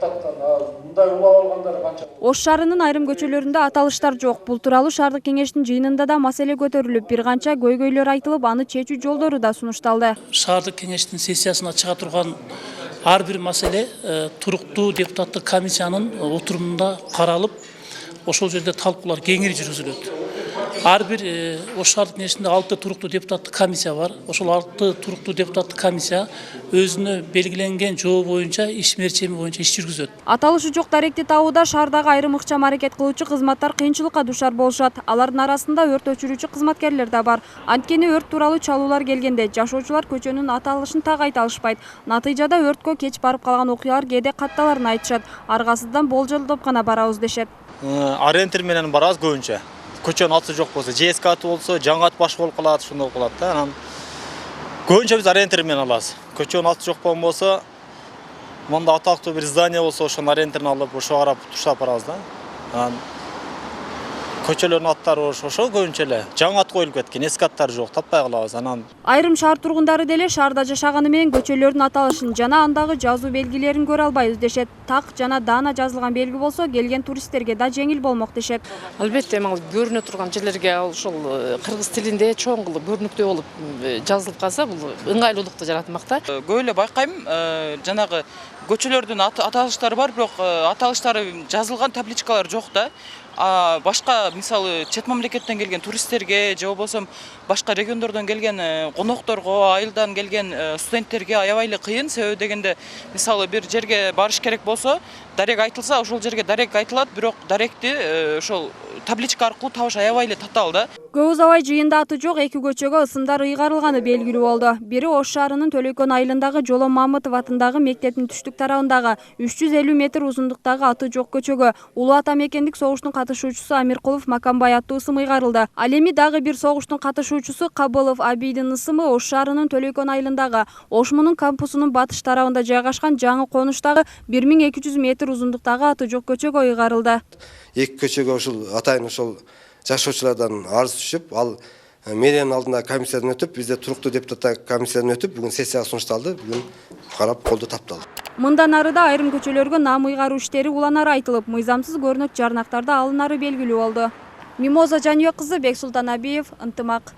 таттан мындай улап алгандар канча. Ош шаарынын айрым көчөлөрүндө аталыштар жок. Бул тууралуу шаардык кеңештин жыйынында да маселе көтөрүлүп, бир канча көйгөйлөр айтылып, аны чечүү жолдору да сунушталды. Шаардык кеңештин сессиясына чыга турган ар бир маселе туруктуу депутаттык комиссиянын отурумунда каралып, ошол жерде талкуулар кеңири жүргүзүлөт. Ар бир Ош шаардык кеңешинде 6 туруктуу депутаттык комиссия бар. Ошол 6 туруктуу депутаттык комиссия өзүнө белгиленген жоо боюнча иш мерчеми боюнча иш жүргүзөт. Аталышы жок даректи табууда шаардагы айрым ыкчам аракет кылуучу кызматтар кыйынчылыкка душар болушат. Алардын арасында өрт өчүрүүчү кызматкерлер да бар. Анткени өрт тууралуу чалуулар келгенде жашоочулар көчөнүн аталышын так айта алышпайт. Натыйжада өрткө кеч барып калган окуялар кээде катталарын айтышат. Аргасыздан болжолдоп гана барабыз дешет. Ориентир менен барабыз көбүнчө. Көчөнүн аты жок болсо, ЖСК аты болсо, жаңы ат баш болуп калат, ошондой болуп калат да. Анан көбүнчө биз ориентир менен алабыз. Көчөнүн аты жок болсо, мында атактуу бир здание болсо, ошонун ориентирин алып, ошого карап туштап барабыз да. Анан көчөлөрдүн аттары ошо көбүнчө эле жаңы ат коюлуп кеткен, эски аттар жок, таппай калабыз. Анан айрым шаар тургундары деле шаарда жашаганы менен көчөлөрдүн аталышын жана андагы жазуу белгилерин көрө албайбыз дешет. Так жана даана жазылган белги болсо, келген туристтерге да жеңил болмок дешет. Албетте, көрүнө турган жерлерге ошол кыргыз тилинде чоң кылып, көрүнүктүү болуп жазылып калса, бул ыңгайлуулукту жаратмак да. Көп эле байкайм, жанагы көчөлөрдүн аталыштары бар, бирок аталыштары жазылган табличкалар жок да. Башка мисалы чет мамлекеттен келген туристтерге же болбосо башка региондордон келген конокторго, айылдан келген студенттерге аябай эле кыйын. Себеби дегенде мисалы бир жерге барыш керек болсо, дарек айтылса, ошол жерге дарек айтылат, бирок даректи ошол табличка аркылуу табыш аябай эле татаал да. Көп узабай жыйында аты жок эки көчөгө ысымдар ыйгарылганы белгилүү болду. Бири Ош шаарынын Төлөйкөн айылындагы Жолом Мамытов атындагы мектептин түштүк тарабындагы 350 метр узундуктагы аты жок көчөгө Улуу Ата мекендик согуштун катышуучусу Амиркулов Макамбай аттуу ысым ыйгарылды. Ал эми дагы бир согуштун катышуучусу Кабылов Абийдин ысымы Ош шаарынын Төлөйкөн айылындагы Ошмунун кампусунун батыш тарабында жайгашкан жаңы конуштагы 1200 метр узундуктагы аты жок көчөгө ыйгарылды. Эки көчөгө ошол атайын ошол жашоочулардан арыз түшүп, ал мэриянын алдында комиссиядан өтүп, бизде туруктуу депутаттар комиссиядан өтүп, бүгүн сессияга сунушталды, бүгүн карап колдо тапталды. Мындан ары да айрым көчөлөргө наам ыйгаруу иштери уланары айтылып, мыйзамсыз көрүнөк жарнактарды алынары белгилүү болду. Мимоза Жаныя кызы, Бексултан Абиев, Ынтымак.